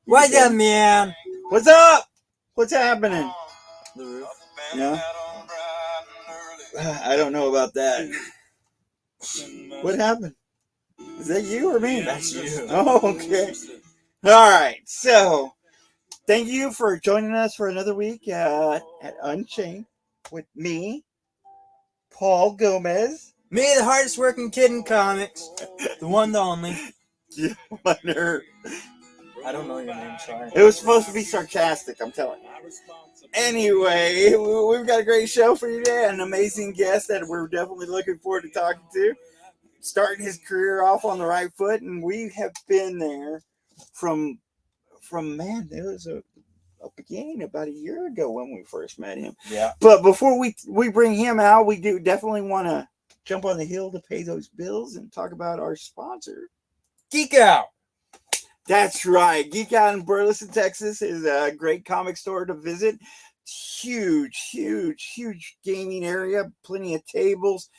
What's up, man? What's up? What's happening? The roof. Yeah. I don't know about that. What happened? Is that you or me? That's you. Oh, okay. All right. So, thank you for joining us for another week at Unchained with me, Paul Gomez. Me, the hardest working kid in comics. The one, the only. Yeah, wonder. I don't know your name, sorry. It was supposed to be sarcastic, I'm telling you. Anyway, we've got a great show for you today. An amazing guest that we're definitely looking forward to talking to. Starting his career off on the right foot, and we have been there from man, it was a beginning about a year ago when we first met him. Yeah. But before we bring him out, we do definitely want to jump on the hill to pay those bills and talk about our sponsor, Geek Out. That's right. Geek Out in Burleson, Texas is a great comic store to visit. Huge gaming area. Plenty of tables.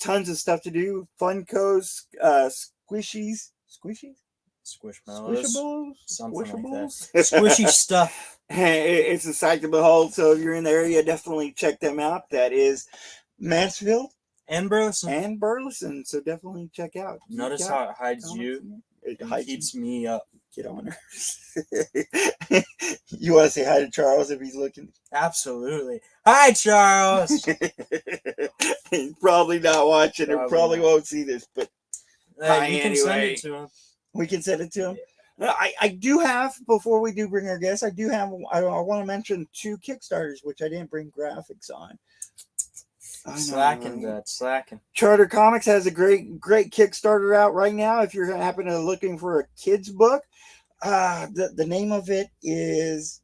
Tons of stuff to do. Funkos, squishies. Squishies? Squishmallows. Squishables? Something Squishables? like that. Squishy stuff. It's a sight to behold. So if you're in the area, definitely check them out. That is Mansfield And Burleson. and Burleson. So definitely check out. Geek Notice Out how it hides Comics. you. It And hides keeps me up. Get on her. You want to say hi to Charles if he's looking? Absolutely. Hi, Charles. He's probably not watching or probably not. won't see this, but hi, You can send anyway. it to him. we can send it to him. I do have, before we do bring our guests, I want to mention 2 Kickstarters, which I didn't bring graphics on. Slacking, Dad. Slacking. Charter Comics has a great Kickstarter out right now. If you're happen to looking for a kid's book, the name of it is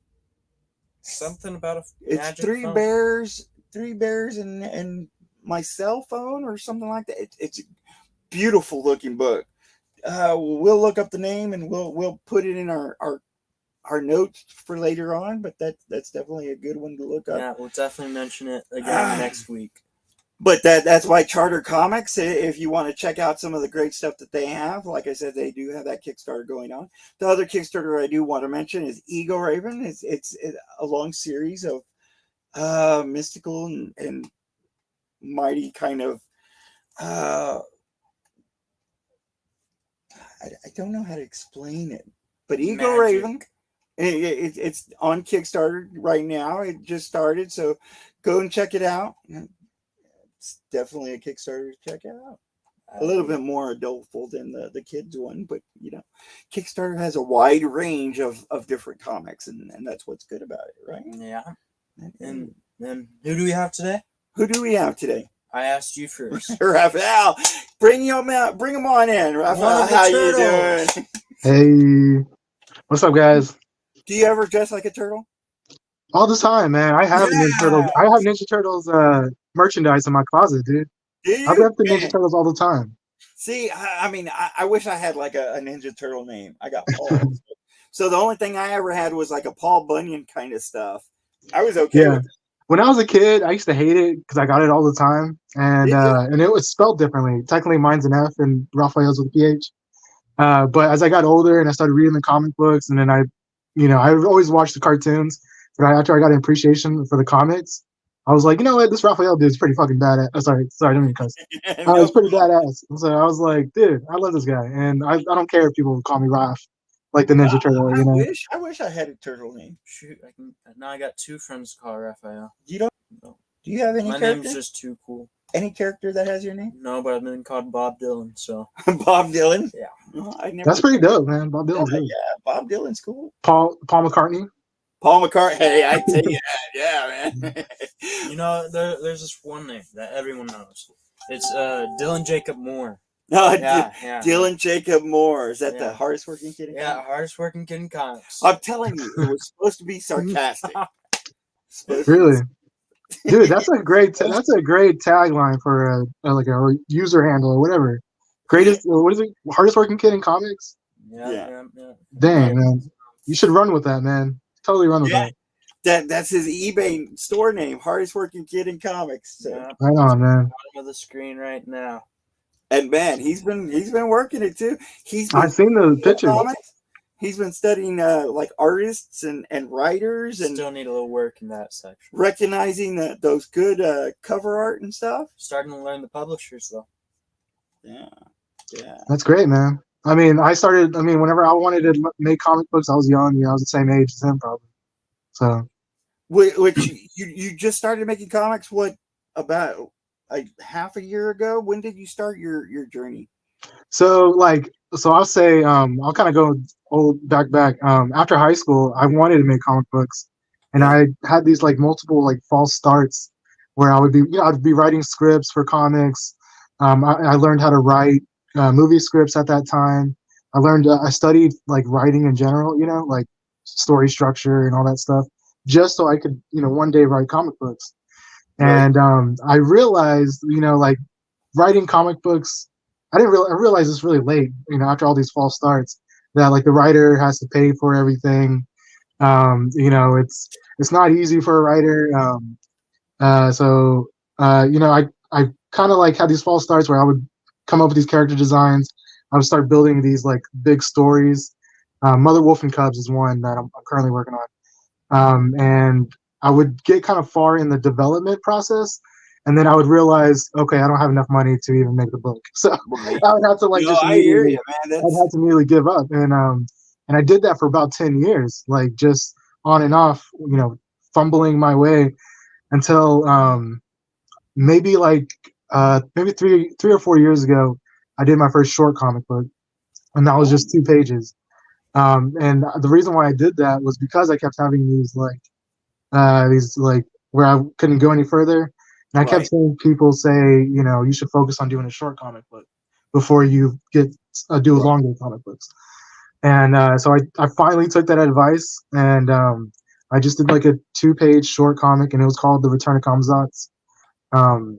Something about a it's magic three phone. bears and my cell phone or something like that. It's a beautiful looking book. We'll look up the name and we'll put it in our notes for later on, but that's definitely a good one to look up. Yeah, we'll definitely mention it again next week. But that's why Charter Comics, if you want to check out some of the great stuff that they have, like I said, they do have that Kickstarter going on. The other Kickstarter I do want to mention is Eagle Raven. It's a long series of mystical and mighty kind of I don't know how to explain it, but Eagle Magic. Raven, it's on Kickstarter right now. It just started, so go and check it out. It's definitely a Kickstarter to check out. A little bit more adultful than the kids one, but Kickstarter has a wide range of different comics, and that's what's good about it, right? Yeah. And then who do we have today? Who do we have today? I asked you first. Rafael, bring him on in. Rafael, how you doing? Hey, what's up, guys? Do you ever dress like a turtle? All the time, man. I have Ninja Turtles. I have Ninja Turtles merchandise in my closet, dude. Do you? I rep the Ninja Turtles all the time. See, I wish I had like a Ninja Turtle name. I got Paul. So the only thing I ever had was like a Paul Bunyan kind of stuff. I was okay with it. When I was a kid, I used to hate it because I got it all the time, and it was spelled differently. Technically, mine's an F and Rafael's with a PH. But as I got older and I started reading the comic books, and then I always watched the cartoons. But after I got an appreciation for the comics, I was like, you know what, this Rafael dude's pretty fucking badass. Sorry, I didn't mean to cuss. He's pretty badass. So I was like, dude, I love this guy, and I don't care if people call me Raph, like the Ninja Turtle. I wish I had a turtle name. Shoot, now I got 2 friends called Rafael. You don't? No. Do you have any My character? name's just too cool. Any character that has your name? No, but I've been called Bob Dylan, so. Bob Dylan? Yeah. No, That's pretty dope, man. Bob Dylan's good. Yeah, Bob Dylan's cool. Paul McCartney. Paul McCartney. Hey, I tell you that. Yeah, man. There's this one name that everyone knows. It's Dylan Jacob Moore. No, Yeah. Dylan Jacob Moore. Is that the hardest working kid in comics? Yeah, hardest working kid in comics. I'm telling you, it was supposed to be sarcastic. Really? Dude, that's a great tagline for a user handle or whatever. Greatest, what is it? Hardest working kid in comics? Yeah. Dang, man, you should run with that, man. Totally run with that. That's his eBay store name. Hardest working kid in comics. So. Yeah. Right on, man. Bottom of the screen right now. And man, he's been working it too. I've seen the pictures. He's been studying like artists and writers and Still need a little work in that section. recognizing those good cover art and stuff. Starting to learn the publishers though. Yeah. That's great, man. I mean, whenever I wanted to make comic books, I was young. I was the same age as him, probably. So, which you just started making comics? What, about like half a year ago? When did you start your journey? so I'll say, I'll kind of go back. After high school, I wanted to make comic books, and I had these like multiple like false starts where I would be, I'd be writing scripts for comics. I learned how to write movie scripts at that time. I studied like writing in general, like story structure and all that stuff, just so I could, one day write comic books. Right. And I realized, like writing comic books, I realized this really late, after all these false starts, that like the writer has to pay for everything. It's not easy for a writer. I kind of like had these false starts where I would come up with these character designs. I would start building these like big stories. Mother Wolf and Cubs is one that I'm currently working on. And I would get kind of far in the development process, and then I would realize, okay, I don't have enough money to even make the book. So Right. I would have to like I hear you, man. I'd have to immediately give up. And I did that for about 10 years, like just on and off, fumbling my way until maybe maybe three or 4 years ago, I did my first short comic book, and that was just 2 pages. And the reason why I did that was because I kept having these where I couldn't go any further, and I kept seeing people say, you should focus on doing a short comic book before you do longer comic books. And so I finally took that advice, and I just did like a 2-page short comic, and it was called The Return of Kamzats. And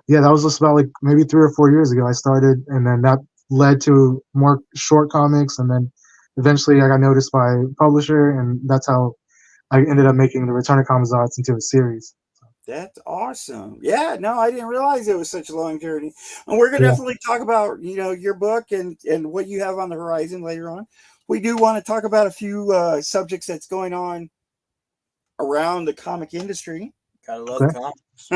that was just about like maybe 3 or 4 years ago I started, and then that led to more short comics, and then eventually I got noticed by a publisher, and that's how I ended up making The Return of Kamzats into a series. That's awesome. Yeah, no, I didn't realize it was such a long journey. And we're gonna definitely talk about, your book and what you have on the horizon later on. We do want to talk about a few subjects that's going on around the comic industry. Gotta love comics.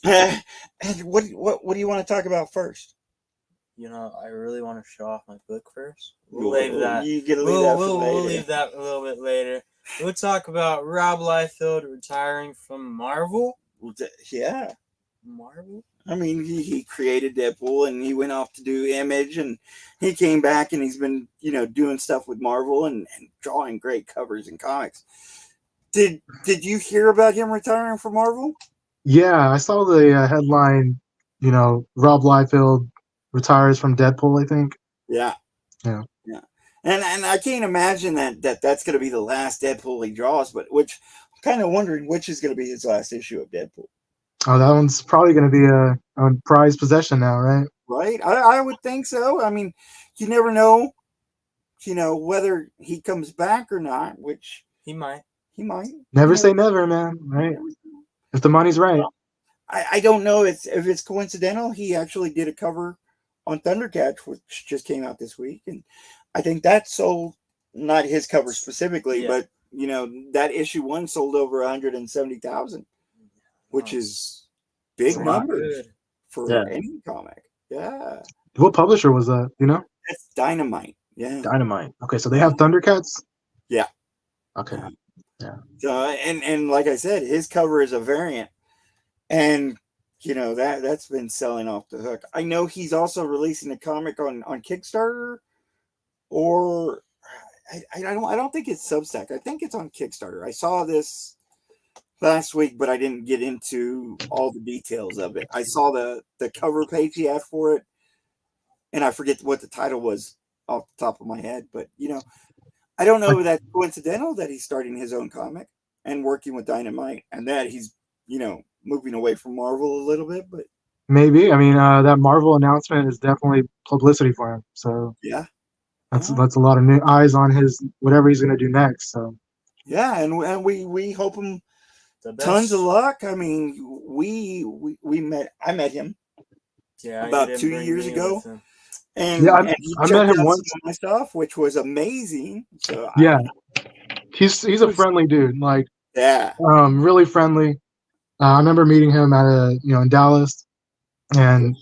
And what do you want to talk about first? I really want to show off my book first. We'll leave that. You get to leave that for later. We'll leave that a little bit later. We'll talk about Rob Liefeld retiring from Marvel. Yeah. Marvel? I mean, he created Deadpool, and he went off to do Image, and he came back, and he's been, doing stuff with Marvel and drawing great covers and comics. Did you hear about him retiring from Marvel? Yeah, I saw the headline, Rob Liefeld retires from Deadpool, I think. Yeah. And I can't imagine that's going to be the last Deadpool he draws, but I'm kind of wondering which is going to be his last issue of Deadpool. Oh, that one's probably going to be a prized possession now, right? Right. I would think so. I mean, you never know, whether he comes back or not, which he might. Never say never, man. Right? If the money's right. I don't know if it's coincidental. He actually did a cover on Thundercats, which just came out this week, and I think that sold, not his cover specifically, but that issue 1 sold over 170,000, which is big numbers for any comic. Yeah. What publisher was that? It's Dynamite. Yeah. Dynamite. Okay, so they have Thundercats? Yeah. Okay. Yeah. So and like I said, his cover is a variant, and that's been selling off the hook. I know he's also releasing a comic on Kickstarter, or I don't think it's Substack. I think it's on Kickstarter. I saw this last week, but I didn't get into all the details of it. I saw the cover page he had for it, and I forget what the title was off the top of my head. But I don't know if that's coincidental that he's starting his own comic and working with Dynamite, and that he's moving away from Marvel a little bit. But maybe. I mean, that Marvel announcement is definitely publicity for him. So yeah, that's a lot of new eyes on his whatever he's going to do next. So yeah, and we hope him tons of luck. I mean, I met him about 2 years ago, Yeah, and he I met checked him out some once. of my stuff, which was amazing. So Yeah, it he's a was, friendly dude. Like, yeah, really friendly. I remember meeting him at in Dallas, yeah. and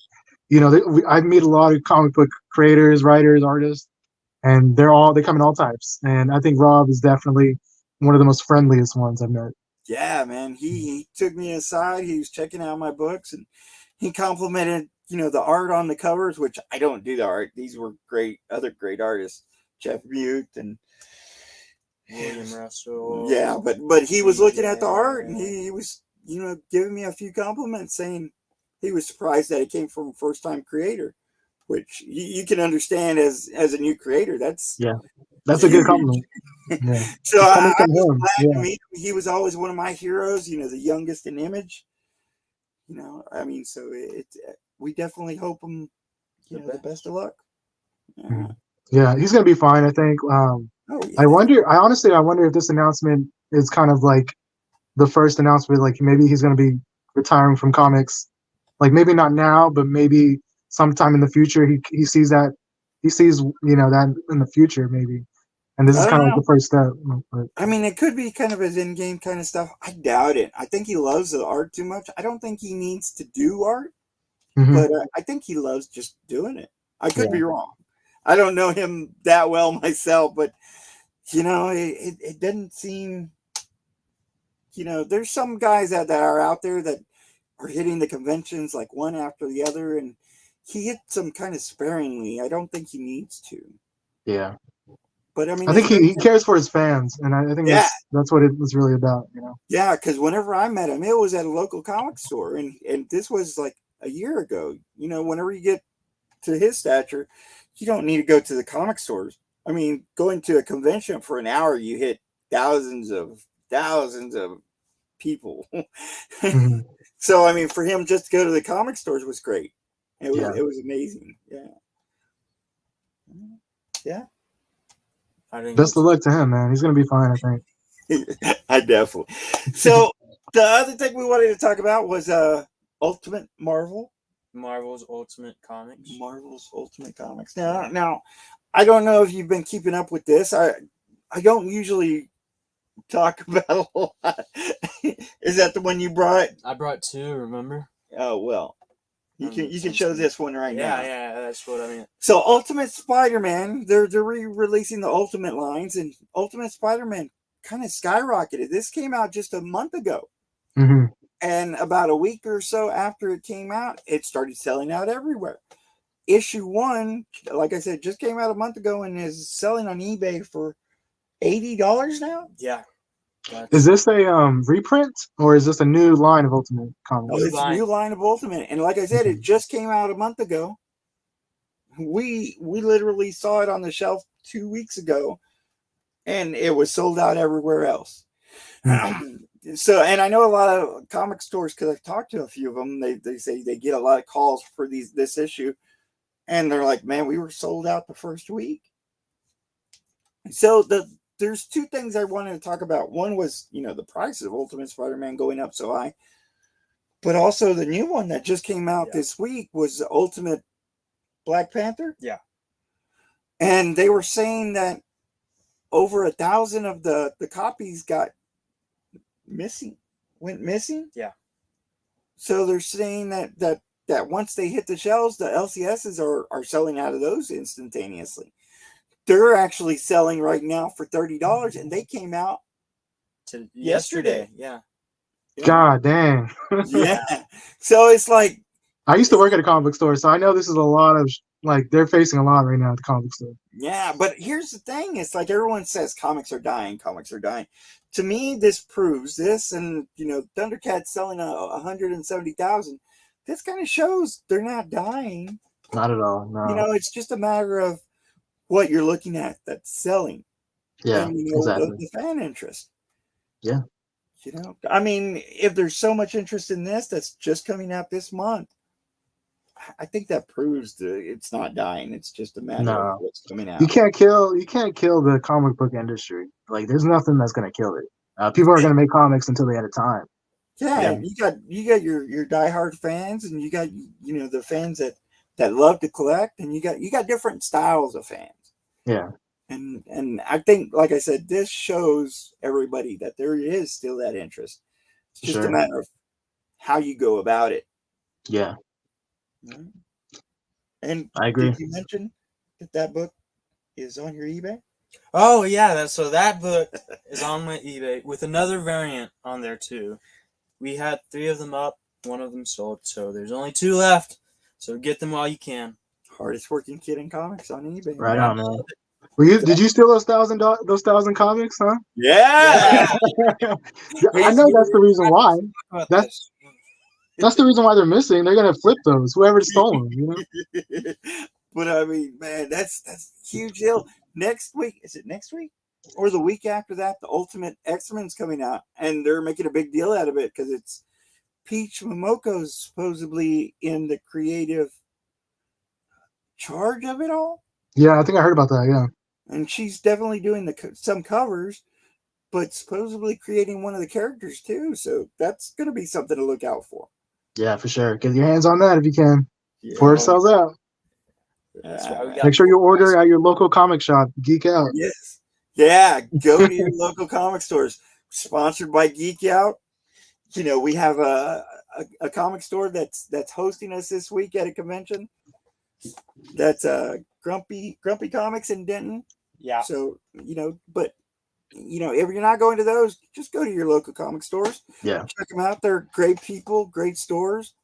I meet a lot of comic book creators, writers, artists, and they come in all types. And I think Rob is definitely one of the most friendliest ones I've met. Yeah, man. He took me aside. He was checking out my books, and he complimented, the art on the covers, which I don't do the art. These were other great artists, Jeff Mute, and William Russell. yeah. But he was looking at the art, and CJ. he was, giving me a few compliments, saying he was surprised that it came from a first time creator, which you can understand as a new creator. That's Yeah, that's a good huge. compliment. Yeah, So it's coming I from was him. glad to Yeah, meet him. He was always one of my heroes. The youngest in Image. I mean, so we definitely hope him, the best of luck. Yeah. Mhm. Yeah, he's gonna be fine. I think. Oh I yeah. wonder. I wonder if this announcement is kind of like the first announcement. Like maybe he's gonna be retiring from comics. Like maybe not now, but maybe sometime in the future. He sees that. He sees that in the future maybe, and this I is don't kind of like know. the first step. But, I mean, it could be kind of his in-game kind of stuff. I doubt it. I think he loves the art too much. I don't think he needs to do art, mhm. but I think he loves just doing it. I could Yeah, be wrong. I don't know him that well myself, but it doesn't seem. There's some guys that are out there that are hitting the conventions like one after the other, and he hits them kind of sparingly. I don't think he needs to, yeah. but I mean, I it's think great. he cares for his fans, and I think Yeah, that's what it was really about. yeah. Because whenever I met him, it was at a local comic store, and this was like a year ago. Whenever you get to his stature, you don't need to go to the comic stores. I mean, going to a convention for an hour, you hit thousands of people. Hmm. So I mean, for him just to go to the comic stores was great. Yeah. It was amazing. Yeah, yeah. I didn't Best get of to luck to him, man. He's gonna be fine, I think. I definitely. So the other thing we wanted to talk about was Ultimate Marvel. Marvel's Ultimate Comics. Marvel's Ultimate Comics. Now, I don't know if you've been keeping up with this. I don't usually talk about a lot. Is that the one you brought? I brought two, remember? Oh well, you can show this one right now. Yeah, that's what I mean. So Ultimate Spider-Man, they're re-releasing the Ultimate lines, and Ultimate Spider-Man kind of skyrocketed. This came out just a month ago. Hmm. And about a week or so after it came out, it started selling out everywhere. Issue 1, like I said, just came out a month ago and is selling on eBay for $80 now. Yeah. Is this a reprint or is this a new line of Ultimate Oh, Comics? it's a new line of Ultimate. And like I said, it just came out a month ago. We literally saw it on the shelf 2 weeks ago, and it was sold out everywhere else. So, and I know a lot of comic stores because I've talked to a few of them. They say they get a lot of calls for this issue, and they're like, "Man, we were sold out the first week." So there's two things I wanted to talk about. One was the price of Ultimate Spider-Man going up so high, but also the new one that just came out this week was the Ultimate Black Panther. Yeah, and they were saying that over 1,000 of the copies went missing. Yeah. So they're saying that once they hit the shelves, the LCSs are selling out of those instantaneously. They're actually selling right now for $30, and they came out yesterday. Yeah. God dang. Yeah. So it's like I used to work at a comic book store, so I know this is a lot of they're facing a lot right now at the comic book store. Yeah, but here's the thing: it's like everyone says comics are dying. Comics are dying. To me, this proves this, and Thundercats selling 170,000. This kind of shows they're not dying. Not at all. No. It's just a matter of what you're looking at that's selling. Yeah, And exactly. the fan interest. Yeah. I mean, if there's so much interest in this that's just coming out this month, I think that proves that it's not dying. It's just a matter of what's coming out. You can't kill the comic book industry. Like, there's nothing that's gonna kill it. People are gonna make comics until the end of time. Yeah, you got your diehard fans, and you got the fans that that love to collect, and you got different styles of fans. Yeah. And I think, like I said, this shows everybody that there is still that interest. It's just a Sure. matter of how you go about it. Yeah. And I agree. did you mention that book is on your eBay? Oh yeah, so that book is on my eBay with another variant on there too. We had 3 of them up, 1 of them sold, so there's only 2 left. So get them while you can. Hardest working kid in comics on eBay. Right man. on, man. Did you steal those $1,000 comics, huh? Yeah. I know that's the reason why. That's the reason why they're missing. They're gonna flip those. Whoever stole them, you know. But I mean, man, that's a huge deal. Next week, is it next week or the week after that? The Ultimate X-Men's coming out, and they're making a big deal out of it because it's Peach Momoko's supposedly in the creative charge of it all. Yeah, I think I heard about that. Yeah, and she's definitely doing some covers, but supposedly creating one of the characters too. So that's going to be something to look out for. Yeah, for sure. Get your hands on that if you can before it sells out. Make sure you order at your local comic shop. Geek Out. Yes. Yeah. Go to your local comic stores. Sponsored by Geek Out. You know, we have a comic store that's hosting us this week at a convention. That's Grumpy Comics in Denton. Yeah. So, you know, but you know, if you're not going to those, just go to your local comic stores. Yeah. Check them out. They're great people, great stores.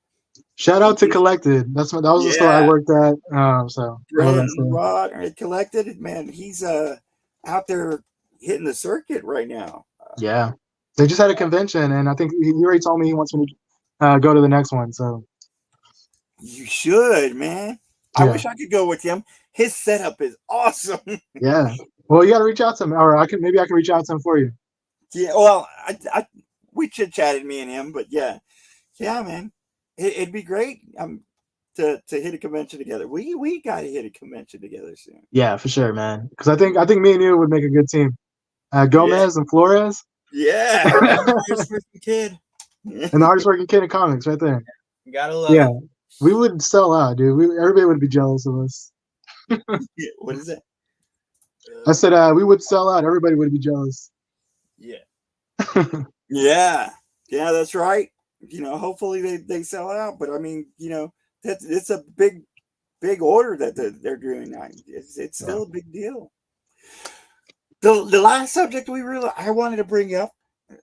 Shout out to Collected. That was the store I worked at. So Rod Collected, man, he's out there hitting the circuit right now. Yeah. They just had a convention, and I think he already told me he wants me to go to the next one. So you should, man. I wish I could go with him. His setup is awesome. Yeah. Well, you got to reach out to him, or I can reach out to him for you. Yeah. Well, we chit chatted, me and him, but yeah, man, it'd be great. To hit a convention together. We got to hit a convention together soon. Yeah, for sure, man. Because I think me and you would make a good team. Gomez and Flores. Yeah. Hardest working kid. And the hardest working kid in comics, right there. You gotta love it. We would sell out, dude. Everybody would be jealous of us. What is that? I said we would sell out. Everybody would be jealous. Yeah. Yeah, that's right. You know, hopefully they sell out. But I mean, you know, it's a big order that they're doing now. It's still a big deal. The last subject I wanted to bring up,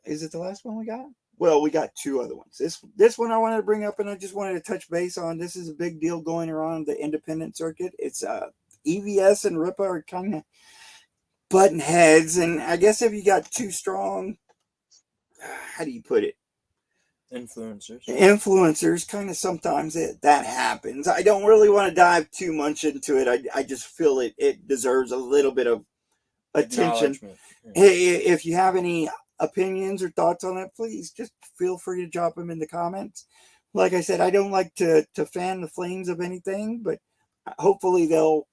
is it the last one we got? Well, we got 2 other ones. This one I wanted to bring up, and I just wanted to touch base on. This is a big deal going around the independent circuit. It's EVS and RIPA are kind of button heads, and I guess if you got 2 strong, how do you put it? Influencers, kind of sometimes that happens. I don't really want to dive too much into it. I just feel it deserves a little bit of attention. Hey, if you have any opinions or thoughts on it, please just feel free to drop them in the comments. Like I said, I don't like to fan the flames of anything, but hopefully they'll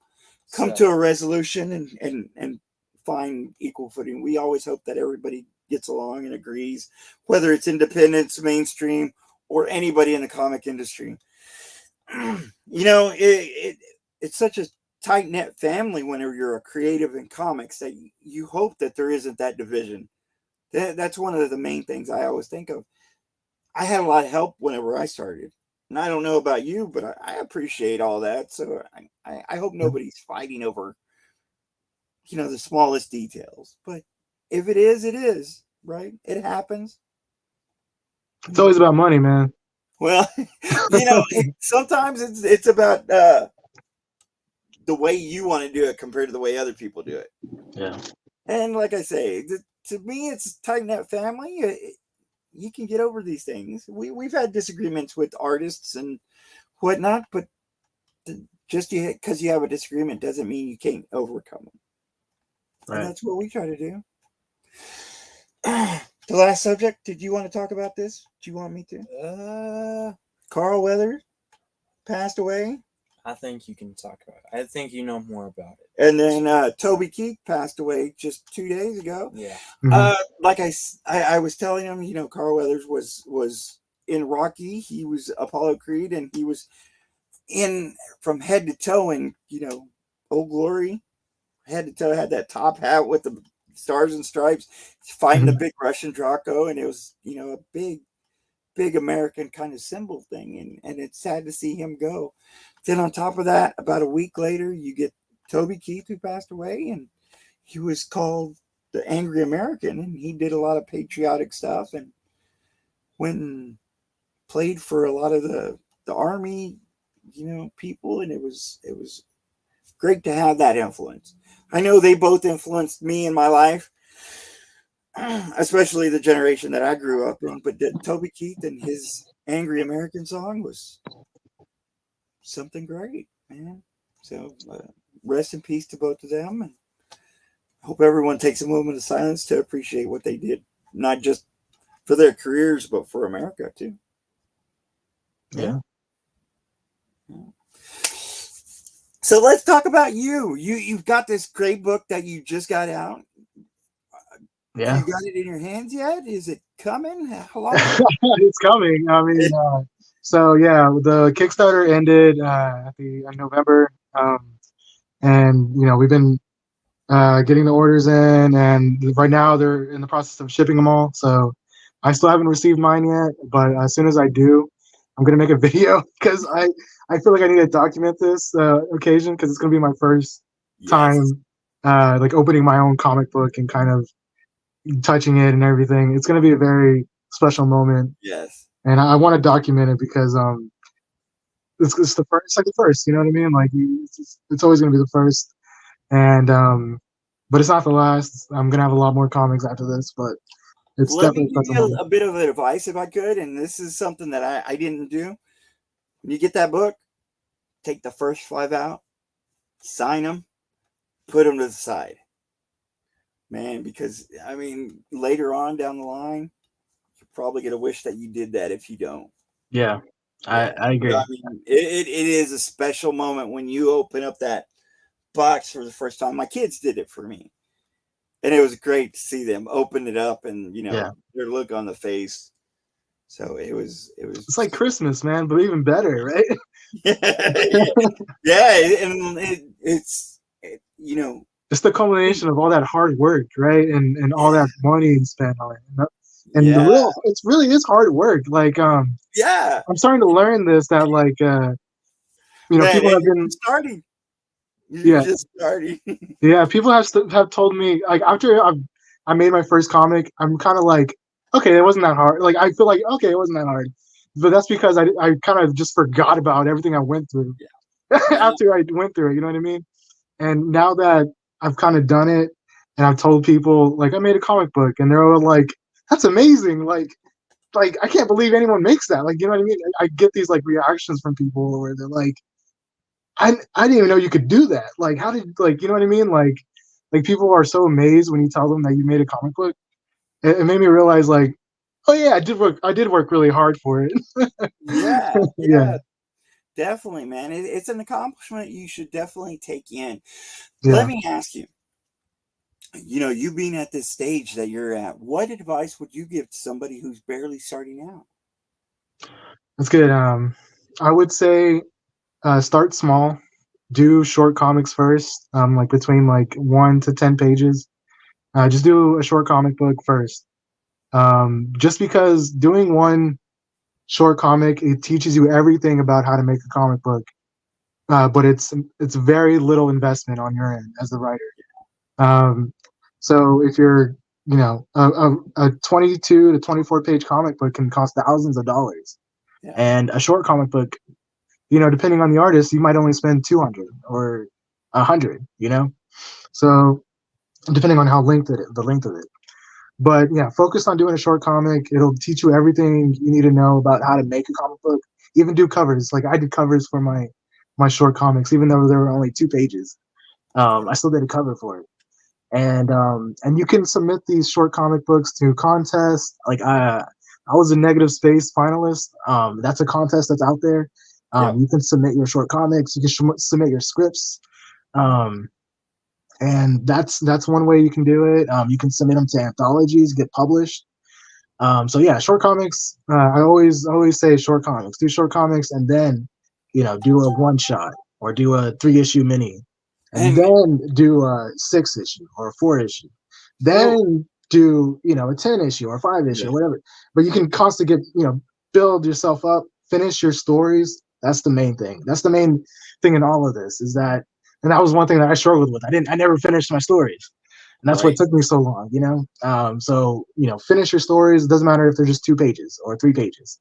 come to a resolution and find equal footing. We always hope that everybody gets along and agrees, whether it's independents, mainstream, or anybody in the comic industry. You know, it's such a tight-knit family whenever you're a creative in comics that you hope that there isn't that division. That's one of the main things I always think of. I had a lot of help whenever I started. And I don't know about you, but I appreciate all that. So I hope nobody's fighting over, you know, the smallest details. But if it is, it is, right? It happens. It's always about money, man. Well, you know, sometimes it's about the way you want to do it compared to the way other people do it. Yeah. And like I say, to me, it's a tight-knit family. You can get over these things. We've had disagreements with artists and whatnot, but just because you have a disagreement doesn't mean you can't overcome them. Right. And that's what we try to do. The last subject, did you want to talk about this? Do you want me to? Carl Weathers passed away. I think you can talk about it. I think you know more about it. And then Toby Keith passed away just 2 days ago. Yeah. Like I was telling him, you know, Carl Weathers was in Rocky. He was Apollo Creed, and he was in from head to toe in, Old Glory, head to toe, had that top hat with the stars and stripes, fighting the Mhm. big Russian Draco, and it was, a big American kind of symbol thing, and it's sad to see him go. Then on top of that, about a week later, you get Toby Keith, who passed away, and he was called the Angry American, and he did a lot of patriotic stuff, and went and played for a lot of the army, people, and it was great to have that influence. I know they both influenced me in my life, especially the generation that I grew up in. But Toby Keith and his Angry American song was something great, man. So rest in peace to both of them, and hope everyone takes a moment of silence to appreciate what they did, not just for their careers, but for America too. Yeah. So let's talk about you. You've got this great book that you just got out. Yeah. You got it in your hands yet? Is it coming? How long? It's coming. I mean, so yeah, the Kickstarter ended at the in November, and we've been getting the orders in, and right now they're in the process of shipping them all. So I still haven't received mine yet, but as soon as I do, I'm gonna make a video because I feel like I need to document this occasion because it's gonna be my first Yes. time like opening my own comic book and kind of touching it and everything. It's gonna be a very special moment, Yes. and I want to document it because it's the first, it's like the first, you know what I mean? Like it's always gonna be the first, and but it's not the last. I'm gonna have a lot more comics after this, but it's Let definitely me a give special you moment. a bit of advice if I could, and this is something that I didn't do. When you get that book, take the first 5 out, sign them, put them to the side, man. Because I mean, later on down the line, you're probably gonna wish that you did that if you don't. Yeah, Yeah, I but I agree. mean, it is a special moment when you open up that box for the first time. My kids did it for me, and it was great to see them open it up and Yeah, their look on the face. So it was it's like Christmas, man, but even better, right? yeah, and It's the culmination of all that hard work, right? And all that money spent on it. And the yeah, real, it's really is hard work. Like yeah, I'm starting to learn this that like man, people and have you're been just starting. You're yeah just starting. yeah people have told me like after I made my first comic, I'm kind of like, okay, it wasn't that hard. Like I feel like, okay, it wasn't that hard, but that's because I kind of just forgot about everything I went through Yeah, yeah, after I went through it. You know what I mean? And now that I've kind of done it, and I've told people like I made a comic book, and they're all like, "That's amazing!" Like I can't believe anyone makes that. Like you know what I mean? I get these like reactions from people where they're like, I didn't even know you could do that. Like how did like you know what I mean? Like people are so amazed when you tell them that you made a comic book. It made me realize like, oh yeah, I did work really hard for it. yeah, Yeah, yeah. Definitely, man. It's an accomplishment you should definitely take in. Let yeah, me ask you. You being at this stage that you're at, what advice would you give to somebody who's barely starting out? that's good. I would say start small. Do short comics first, like between like 1 to 10 pages. Just do a short comic book first. Just because doing one short comic, it teaches you everything about how to make a comic book, but it's very little investment on your end as the writer. Um, so if you're a 22 to 24 page comic book can cost thousands of dollars, Yeah, and a short comic book, depending on the artist, you might only spend 200 or 100. So depending on how the length of it. But yeah, focus on doing a short comic. It'll teach you everything you need to know about how to make a comic book. Even do covers. Like I did covers for my short comics, even though there were only 2 pages. yeah, I still did a cover for it. And you can submit these short comic books to contests. Like I was a Negative Space finalist. That's a contest that's out there. yep, You can submit your short comics. You can submit your scripts. Um, and that's one way you can do it. You can submit them to anthologies, get published. So yeah, short comics. I always say short comics. Do short comics, and then do a one shot or do a 3-issue mini, and And then do a 6-issue or a 4-issue, so then do a 10-issue or 5-issue yeah, or whatever. But you can constantly build yourself up, finish your stories. That's the main thing. That's the main thing in all of this is that, and that was one thing that I struggled with. I never finished my stories. And that's what right. took me so long, So, finish your stories. It doesn't matter if they're just 2 pages or 3 pages.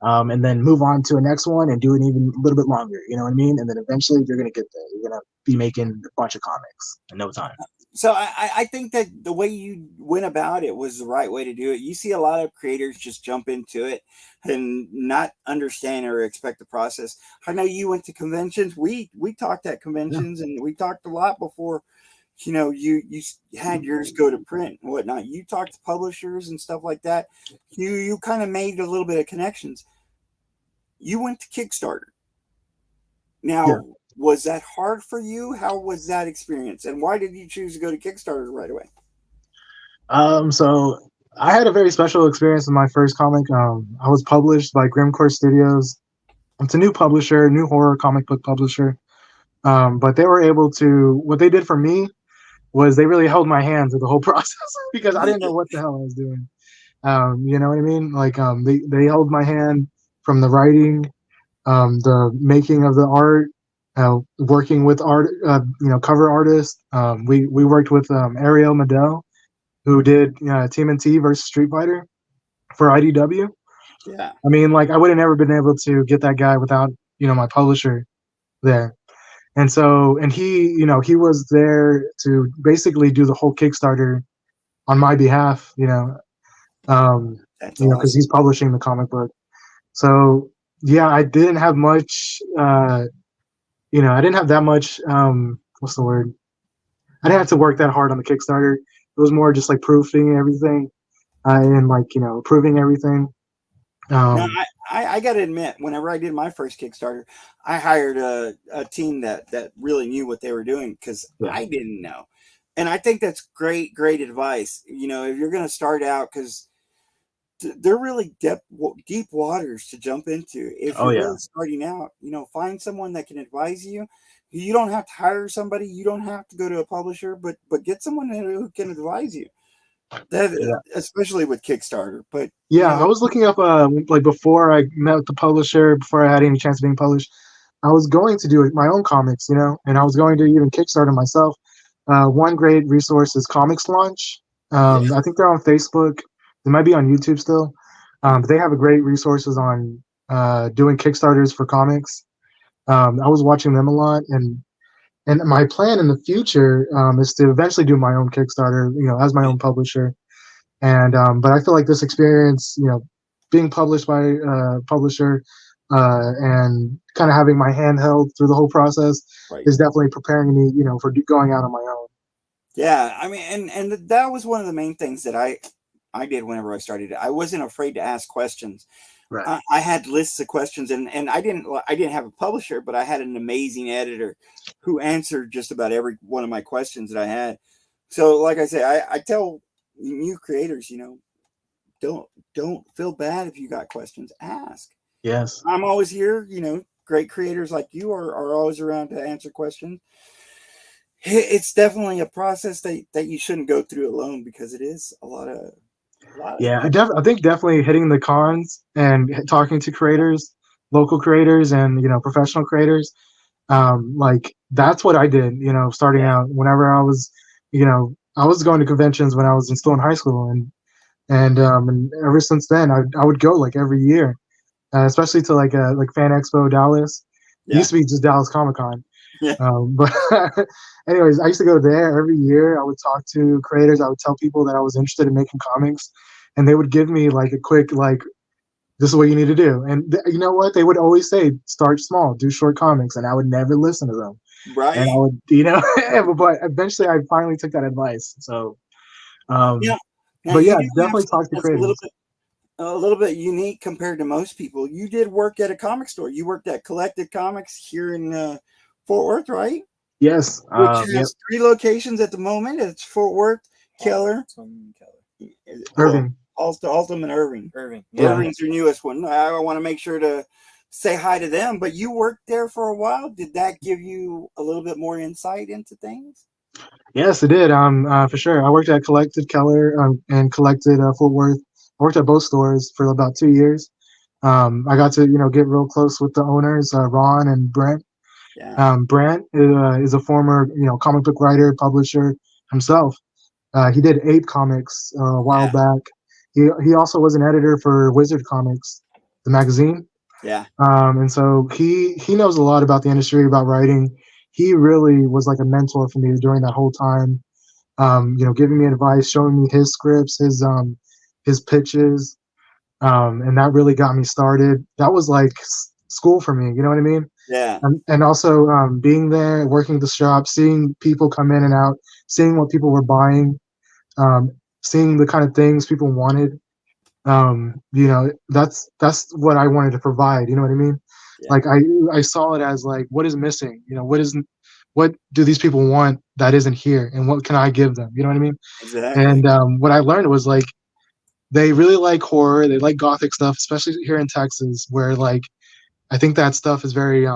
And then move on to a next one and do it even a little bit longer. You know what I mean? And then eventually you're going to get there. You're going to be making a bunch of comics in no time. So I think that the way you went about it was the right way to do it. You see a lot of creators just jump into it and not understand or expect the process. I know you went to conventions. We talked at Yeah. conventions and we talked a lot before. You had yours go to print and whatnot. You talked to publishers and stuff like that. You kind of made a little bit of connections. You went to Kickstarter. Yeah. Now, was that hard for you? How was that experience? And why did you choose to go to Kickstarter right away? So I had a very special experience with my first comic. I was published by Grimcore Studios. It's a new publisher, new horror comic book publisher. But they were able to, what they did for me was they really held my hand through the whole process because I didn't know what the hell I was doing. You know what I mean? Like, they held my hand from the writing, the making of the art, working with art, cover artists. We worked with Ariel Medell, who did TMNT versus Street Fighter for IDW. Yeah. I mean, like, I would have never been able to get that guy without my publisher there. And so, and he was there to basically do the whole Kickstarter on my behalf, That's because awesome. he's publishing the comic book. So yeah, I didn't have much, I didn't have that much, what's the word? I didn't have to work that hard on the Kickstarter. It was more just like proofing everything, and like, approving everything. Now, Um, I got to admit, whenever I did my first Kickstarter, I hired a team that really knew what they were doing because yeah. I didn't know. And I think that's great advice. If you're going to start out, because they're really deep waters to jump into. If Oh you're yeah. really starting out, find someone that can advise you. You don't have to hire somebody. You don't have to go to a publisher, but get someone who can advise you. That Yeah. especially with Kickstarter. But Yeah, I was looking up like before I met with the publisher, before I had any chance of being published, I was going to do my own comics, and I was going to even Kickstarter myself. One great resource is Comics Launch. yeah, I think they're on Facebook. They might be on YouTube still. But they have a great resources on doing Kickstarters for comics. I was watching them a lot, and my plan in the future is to eventually do my own Kickstarter, as my own publisher. And but I feel like this experience, being published by a publisher, and kind of having my hand held through the whole process right. is definitely preparing me, for going out on my own. Yeah, I mean, and that was one of the main things that I did whenever I started. I wasn't afraid to ask questions. Right. I had lists of questions, and I didn't have a publisher, but I had an amazing editor who answered just about every one of my questions that I had. So, like I say, I tell new creators, don't feel bad if you got questions. Ask. Yes. I'm always here. Great creators like you are always around to answer questions. It's definitely a process that you shouldn't go through alone because it is a lot of Yeah, I think definitely hitting the cons and talking to creators, local creators, and professional creators. Like that's what I did. Starting yeah, out, whenever I was going to conventions when I was still in high school, and ever since then, I would go like every year, especially to like Fan Expo Dallas. It yeah, used to be just Dallas Comic Con. yeah. But anyways, I used to go there every year. I would talk to creators. I would tell people that I was interested in making comics, and they would give me like a quick like, this is what you need to do. And you know what? They would always say, start small, do short comics, and I would never listen to them. And I Right. would, but eventually I finally took that advice. So, Yeah. Now but you yeah, do have definitely something talk to that's creators. a little bit unique compared to most people. You did work at a comic store. You worked at Collected Comics here in Fort Worth, right? Yes. Which Yep. has 3 locations at the moment. It's Fort Worth, Keller, well, Irving. Alston and Irving. Irving. Yeah. Irving's your newest one. I want to make sure to say hi to them. But you worked there for a while. Did that give you a little bit more insight into things? Yes, it did. For sure. I worked at Collected Keller and Collected Fort Worth. I worked at both stores for about 2 years. I got to get real close with the owners, Ron and Brent. Yeah. Brent is a former comic book writer, publisher himself. He did Ape Comics a while Yeah. back. He also was an editor for Wizard Comics, the magazine. Yeah. And so he knows a lot about the industry, about writing. He really was like a mentor for me during that whole time. Giving me advice, showing me his scripts, his pitches, and that really got me started. That was like school for me. You know what I mean? Yeah. And also being there, working the shop, seeing people come in and out, seeing what people were buying, seeing the kind of things people wanted. That's what I wanted to provide. You know what I mean? Yeah. Like I saw it as like, what is missing? What do these people want that isn't here, and what can I give them? You know what I mean? Exactly. And what I learned was like they really like horror, they like gothic stuff, especially here in Texas, where like I think that stuff is very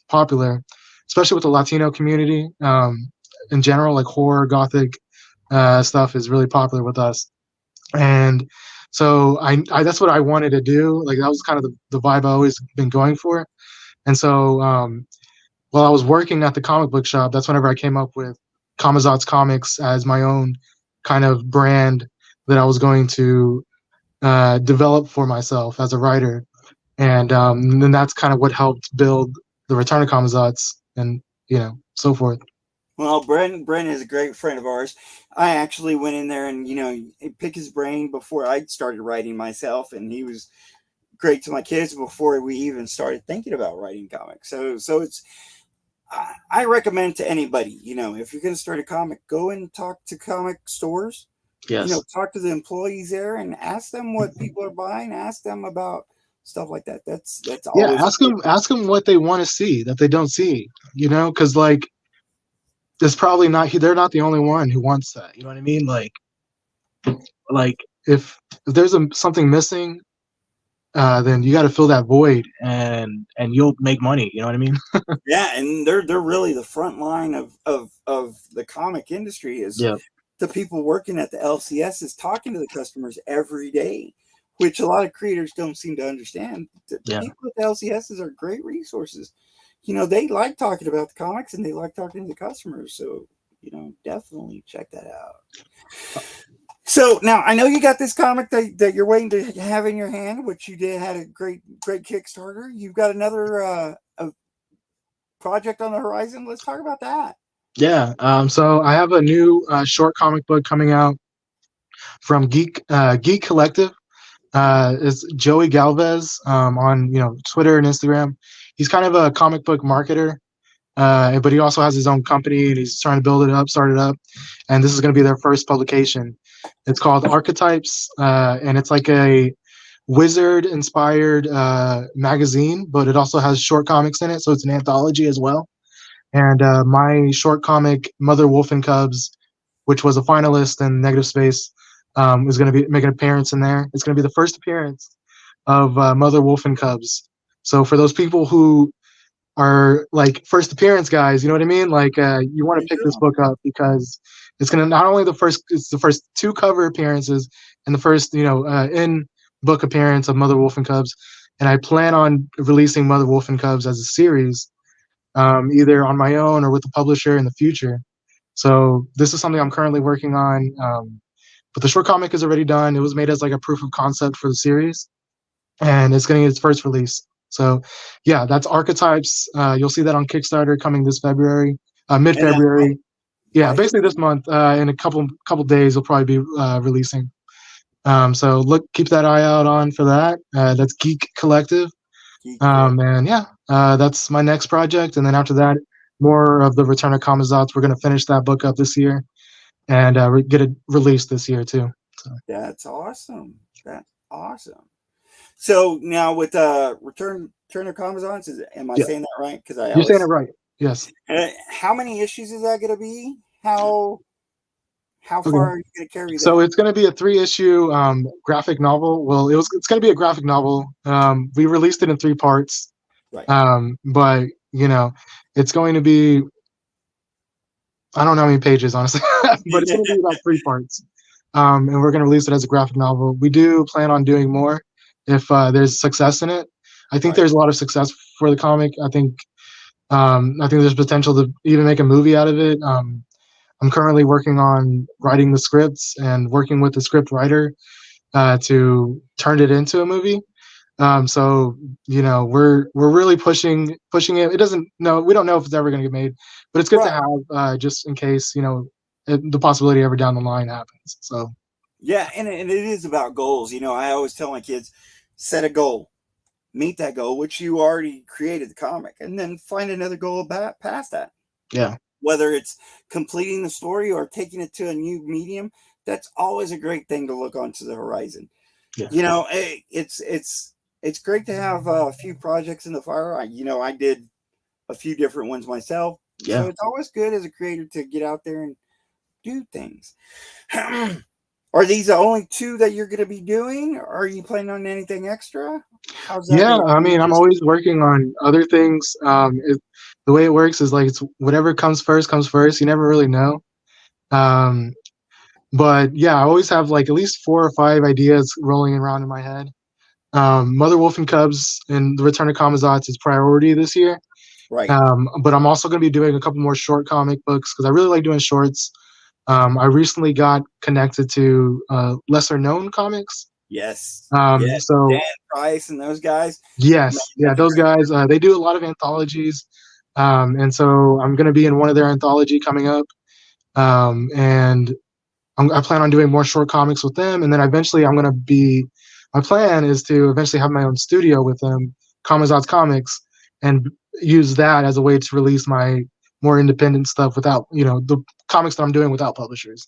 popular, especially with the Latino community. In general, like horror, gothic stuff is really popular with us. And so I that's what I wanted to do. Like that was kind of the vibe I always been going for. And so while I was working at the comic book shop, that's whenever I came up with Kamazat's Comics as my own kind of brand that I was going to develop for myself as a writer. And then that's kind of what helped build the Return of Kamazat's and so forth. Well, Brent is a great friend of ours. I actually went in there and pick his brain before I started writing myself, and he was great to my kids before we even started thinking about writing comics. So it's I recommend to anybody, if you're going to start a comic, go and talk to comic stores. Yes. Talk to the employees there and ask them what people are buying. Ask them about stuff like that. That's Yeah. always Ask them what they want to see that they don't see. Because like it's probably not they're not the only one who wants that. You know what I mean? Like if there's something missing, then you got to fill that void, and you'll make money. You know what I mean? Yeah, and they're really the front line of the comic industry is Yeah. the people working at the LCS is talking to the customers every day, which a lot of creators don't seem to understand. The Yeah. people at the LCSs are great resources. They like talking about the comics and they like talking to the customers. So, definitely check that out. So now I know you got this comic that you're waiting to have in your hand, which you had a great Kickstarter. You've got another a project on the horizon. Let's talk about that. Yeah. So I have a new short comic book coming out from Geek Collective. It's Joey Galvez on Twitter and Instagram. He's kind of a comic book marketer, but he also has his own company and he's trying to build it up, start it up. And this is going to be their first publication. It's called Archetypes, and it's like a wizard-inspired magazine, but it also has short comics in it, so it's an anthology as well. And my short comic, Mother Wolf and Cubs, which was a finalist in Negative Space, is going to be make an appearance in there. It's going to be the first appearance of Mother Wolf and Cubs. So for those people who are like first appearance guys, you know what I mean? Like you want to pick this book up because it's going to not only it's the first two cover appearances and the first in book appearance of Mother Wolf and Cubs, and I plan on releasing Mother Wolf and Cubs as a series, either on my own or with the publisher in the future. So this is something I'm currently working on. But the short comic is already done. It was made as like a proof of concept for the series, and it's getting its first release. So, yeah, that's Archetypes. You'll see that on Kickstarter coming this February, mid-February. Yeah, basically this month. In a couple days, you'll probably be releasing. So keep that eye out on for that. That's Geek Collective. And yeah, that's my next project. And then after that, more of the Return of Kamazats. We're gonna finish that book up this year, and get it released this year too. So. That's awesome. That's awesome. So now with Return of Kamazats, am I saying that right? Because you're saying it right. Yes. How many issues is that going to be? How far are you going to carry that? So it's going to be a 3-issue graphic novel. Well, it's going to be a graphic novel. We released it in 3 parts. Right. But it's going to be, I don't know how many pages, honestly, but it's going to be about 3 parts. And we're going to release it as a graphic novel. We do plan on doing more if there's success in it. I think Right. there's a lot of success for the comic. I think there's potential to even make a movie out of it. I'm currently working on writing the scripts and working with the script writer to turn it into a movie. So we're really pushing it. It doesn't no we don't know if it's ever going to get made, but it's good to Right. have just in case the possibility ever down the line happens. So Yeah, and it is about goals. I always tell my kids, set a goal, meet that goal, which you already created the comic, and then find another goal about past that. yeah, Whether it's completing the story or taking it to a new medium, that's always a great thing to look onto the horizon. yeah, It's great to have a few projects in the fire. I did a few different ones myself, so yeah. it's always good as a creator to get out there and do things. Are these the only two that you're going to be doing? Or are you planning on anything extra? How's that Yeah, going I mean, I'm to always working on other things. The way it works is like it's whatever comes first comes first. You never really know. Um, but yeah, I always have like at least 4 or 5 ideas rolling around in my head. Mother Wolf and Cubs and The Return of Kamazots is priority this year. Right. But I'm also going to be doing a couple more short comic books because I really like doing shorts. I recently got connected to lesser known comics. Yes. Yes. Dan So Price and those guys. Man, yes, yeah, that's a those great. guys, they do a lot of anthologies. And so I'm going to be in one of their anthology coming up. And I plan on doing more short comics with them. And then eventually my plan is to eventually have my own studio with them, Kamazat's Comics, and use that as a way to release my more independent stuff without, the comics that I'm doing without publishers.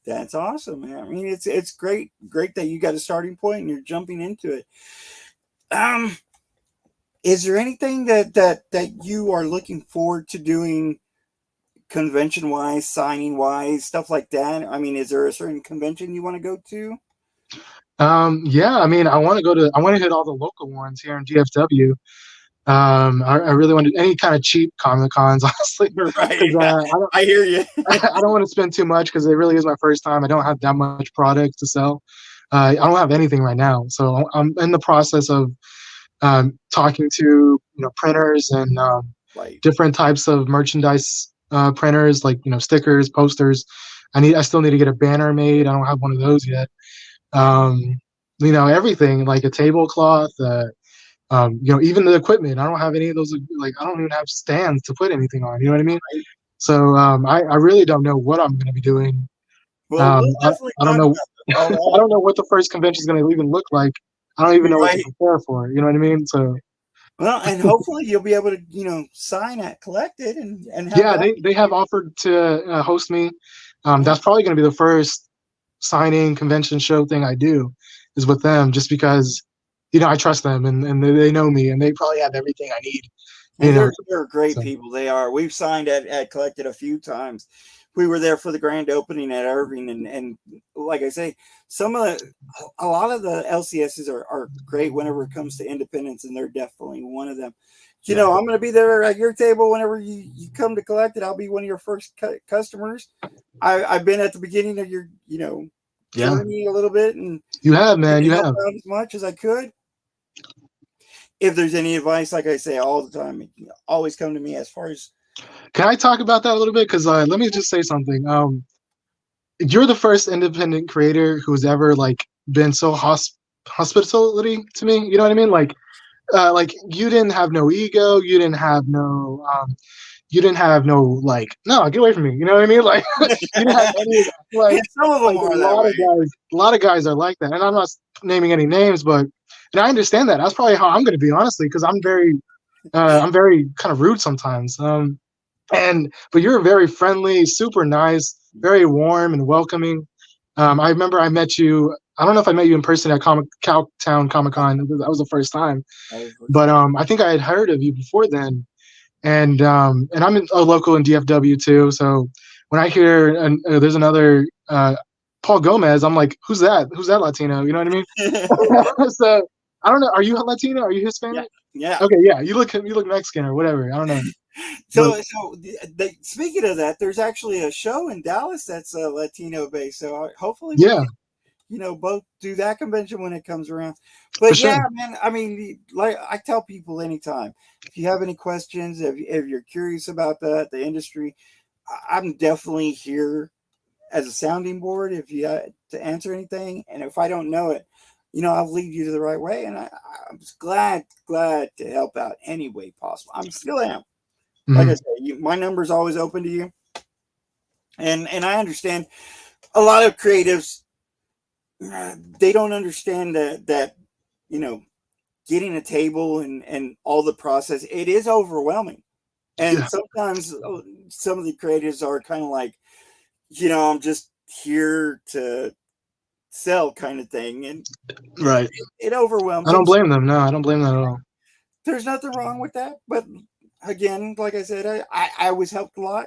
That's awesome, man. I mean, it's great that you got a starting point and you're jumping into it. Is there anything that you are looking forward to doing convention wise, signing wise, stuff like that? I mean, is there a certain convention you want to go to? Yeah, I mean, I want to hit all the local ones here in DFW. I really want to any kind of cheap Comic Cons, honestly, Right. because I hear you. I don't want to spend too much because it really is my first time. I don't have that much product to sell. I don't have anything right now, so I'm in the process of talking to printers and Right. different types of merchandise printers, like stickers, posters. I still need to get a banner made. I don't have one of those yet. Everything like a tablecloth. Even the equipment. I don't have any of those. Like I don't even have stands to put anything on. You know what I mean? Right. So I really don't know what I'm going to be doing. Well, we'll I, definitely I don't talk know. about all I that. don't know what the first convention is going to even look like. I don't even know what to Right. prepare for. You know what I mean? So Well, and hopefully you'll be able to, sign at Collected and have yeah, that. they have offered to host me. Mhm. That's probably going to be the first signing convention show thing I do is with them, just because I trust them and they know me and they probably have everything I need. And You know, they're great so people. They are. We've signed at Collected a few times. We were there for the grand opening at Irving, and like I say, a lot of the LCSs are great whenever it comes to independence, and they're definitely one of them. yeah, I'm going to be there at your table whenever you come to Collected. I'll be one of your first customers. I've been at the beginning of your yeah. journey a little bit, and You have, man. You help have. out as much as I could. If there's any advice, like I say all the time, you can always come to me as far as. Can I talk about that a little bit? Because let me just say something. You're the first independent creator who's ever like been so hospitality to me. You know what I mean? Like you didn't have no ego. You didn't have no like no, get away from me. You know what I mean? Like you didn't have any of that. Some of them Like are that way. a lot of guys are like that. And I'm not naming any names, but and I understand that. That's probably how I'm gonna be, honestly, because I'm very kind of rude sometimes. But you're very friendly, super nice, very warm and welcoming. I remember I met you. I don't know if I met you in person at Cowtown Comic Con. That was the first time, but I think I had heard of you before then. And I'm a local in DFW too. So when I hear there's another Paul Gomez, I'm like, who's that? Who's that Latino? You know what I mean? so I don't know. Are you Latino? Are you Hispanic? Yeah. Okay, yeah. You look Mexican or whatever. I don't know. But Speaking of that, there's actually a show in Dallas that's Latino based. So hopefully we yeah, can, both do that convention when it comes around. for But sure. yeah, man, I mean, like I tell people anytime, if you have any questions, if you're curious about the industry, I'm definitely here as a sounding board if you to answer anything. And if I don't know it, I'll lead you to the right way. And I'm just glad to help out any way possible. I'm still am. Like I Mhm. said, my number's always open to you. And I understand a lot of creatives, they don't understand that getting a table and all the process, it is overwhelming. And Yeah, sometimes some of the creatives are kind of like, I'm just here to sell kind of thing. And right. it overwhelms I don't them. blame them. No, I don't blame them at all. There's nothing wrong with that. But again, like I said, I was helped a lot.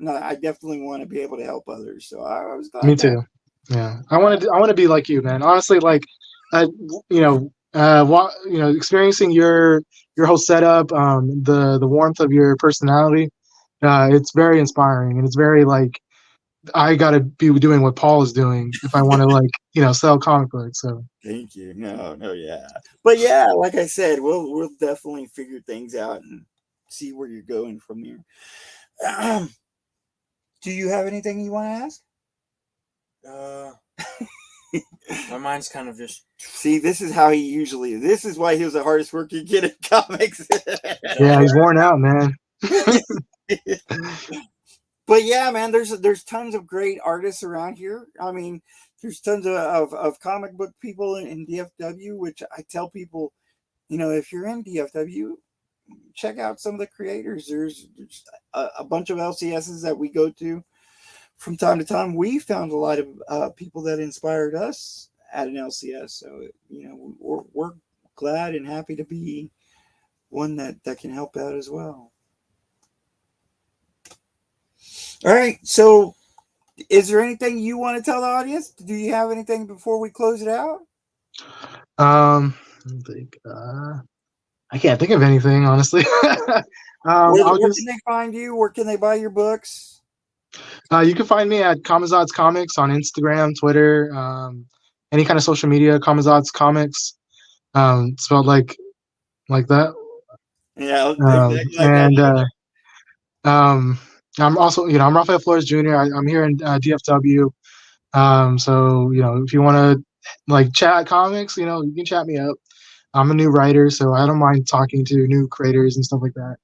No, I definitely want to be able to help others. So I was Me glad that. too. Yeah, I want to be like you, man. Honestly, like, uh, experiencing your whole setup, the warmth of your personality, it's very inspiring, and it's very like I got to be doing what Paul is doing if I want to like sell comic books. So Thank you. No, yeah. But yeah, like I said, we'll definitely figure things out and see where you're going from here. Do you have anything you want to ask? My mind's kind of just. See, this is how he usually. This is why he was the hardest working kid in comics. yeah, he's worn out, man. But yeah, man, there's tons of great artists around here. I mean, there's tons of comic book people in DFW, which I tell people, if you're in DFW, check out some of the creators. There's a bunch of LCSs that we go to from time to time. We found a lot of people that inspired us at an LCS. So, we're glad and happy to be one that can help out as well. All right. So, is there anything you want to tell the audience? Do you have anything before we close it out? I think I can't think of anything honestly. I'll Where just can they find you? Where can they buy your books? you can find me at Kamazot's Comics on Instagram, Twitter, any kind of social media. Kamazot's Comics, spelled like that. Yeah, exactly like that. And um, I'm also, I'm Rafael Flores Jr. I'm here in DFW. So if you want to like chat comics, you can chat me up. I'm a new writer, so I don't mind talking to new creators and stuff like that.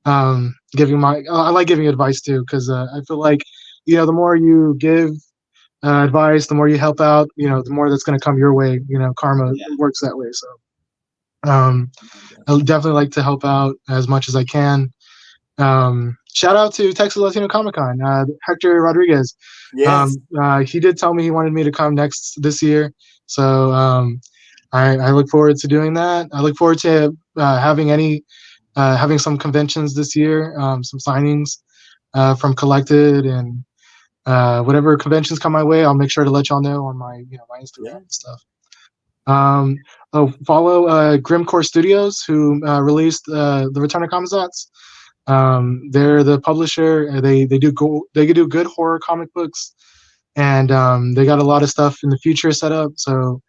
I like giving advice too, because I feel like, the more you give advice, the more you help out, the more that's going to come your way. Karma works that way. So I would definitely like to help out as much as I can. Shout out to Texas Latino Comic Con, Hector Rodriguez. Yes. He did tell me he wanted me to come this year. So I look forward to doing that. I look forward to having some conventions this year, some signings from Collected, and whatever conventions come my way, I'll make sure to let y'all know on my my Instagram and stuff. Follow Grimcore Studios, who released the Return of Kamizots. They're the publisher. They do good horror comic books, and they got a lot of stuff in the future set up. So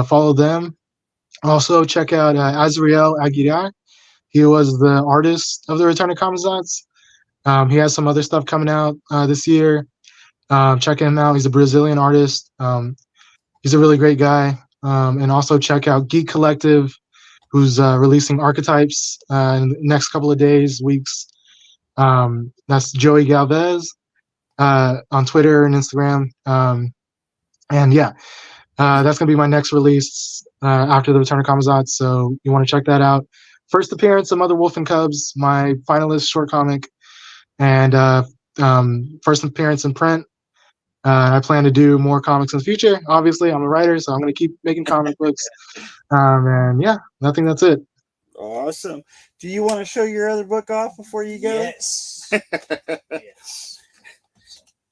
follow them. Also check out Azriel Aguilar. He was the artist of the Return of Kamizots. He has some other stuff coming out this year. Check him out. He's a Brazilian artist. He's a really great guy. And also check out Geek Collective, who's releasing Archetypes in the next couple of days, weeks. That's Joey Galvez on Twitter and Instagram. And yeah, that's going to be my next release after the Return of Kamazat. So you want to check that out. First appearance of Mother Wolf and Cubs, my finalist short comic, and first appearance in print. I plan to do more comics in the future. Obviously, I'm a writer, so I'm going to keep making comic books. And yeah, I think that's it. Awesome. Do you want to show your other book off before you go? Yes. Yes.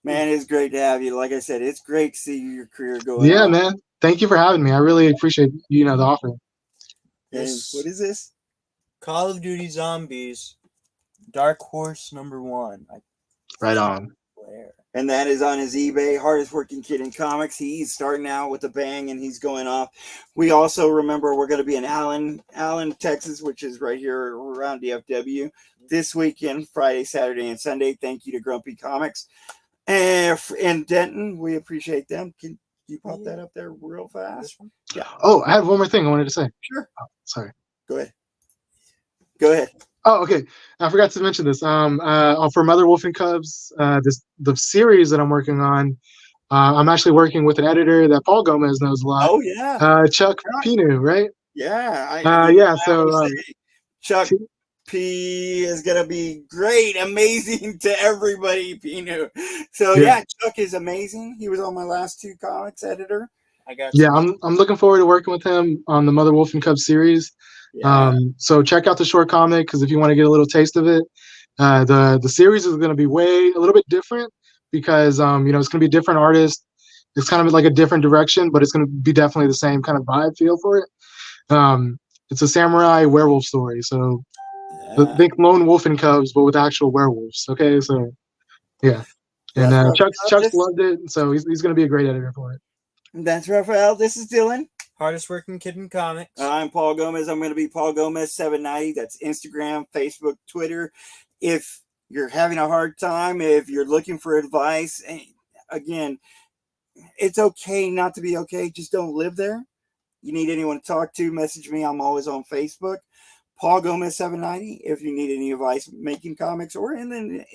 Man, it's great to have you. Like I said, it's great to see your career going Yeah, on. man. Thank you for having me. I really appreciate the offer. And This what is this? Call of Duty Zombies Dark Horse #1. I Right on. swear. And that is on his eBay. Hardest working kid in comics. He's starting out with a bang and he's going off. We also remember we're going to be in Allen, Texas, which is right here around DFW this weekend, Friday, Saturday, and Sunday. Thank you to Grumpy Comics. And in Denton, we appreciate them. Can you pop that up there real fast? Yeah. Oh, I had one more thing I wanted to say. Sure. Oh, sorry. Go ahead. Go ahead. Oh, okay. I forgot to mention this. For Mother Wolf and Cubs, the series that I'm working on, I'm actually working with an editor that Paul Gomez knows a lot. Oh, yeah. Chuck Pinu, right? Yeah. Yeah. So Chuck P is going to be great, amazing to everybody, Pinu. So, yeah, Chuck is amazing. He was on my last 2 comics editor. I got you. Yeah, I'm looking forward to working with him on the Mother Wolf and Cubs series. Yeah. So check out the short comic because if you want to get a little taste of it, the series is going to be a little bit different because it's going to be a different artist. It's kind of like a different direction, but it's going to be definitely the same kind of vibe feel for it. It's a samurai werewolf story, so think Lone Wolf and Cubs, but with actual werewolves. Okay, so yeah, and Chuck's loved it, so he's going to be a great editor for it. That's Rafael. This is Dylan. Hardest working kid in comics. I'm Paul Gomez. I'm going to be Paul Gomez 790. That's Instagram, Facebook, Twitter. If you're having a hard time, if you're looking for advice, again, it's okay not to be okay. Just don't live there. You need anyone to talk to, message me. I'm always on Facebook. Paul Gomez 790. If you need any advice making comics or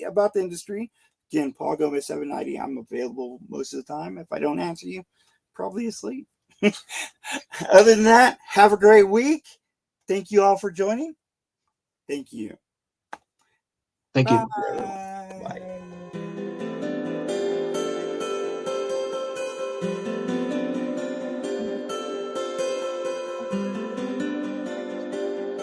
about the industry, again, Paul Gomez 790. I'm available most of the time. If I don't answer you, probably asleep. Other than that, have a great week. Thank you all for joining. Thank you. Thank you. Bye.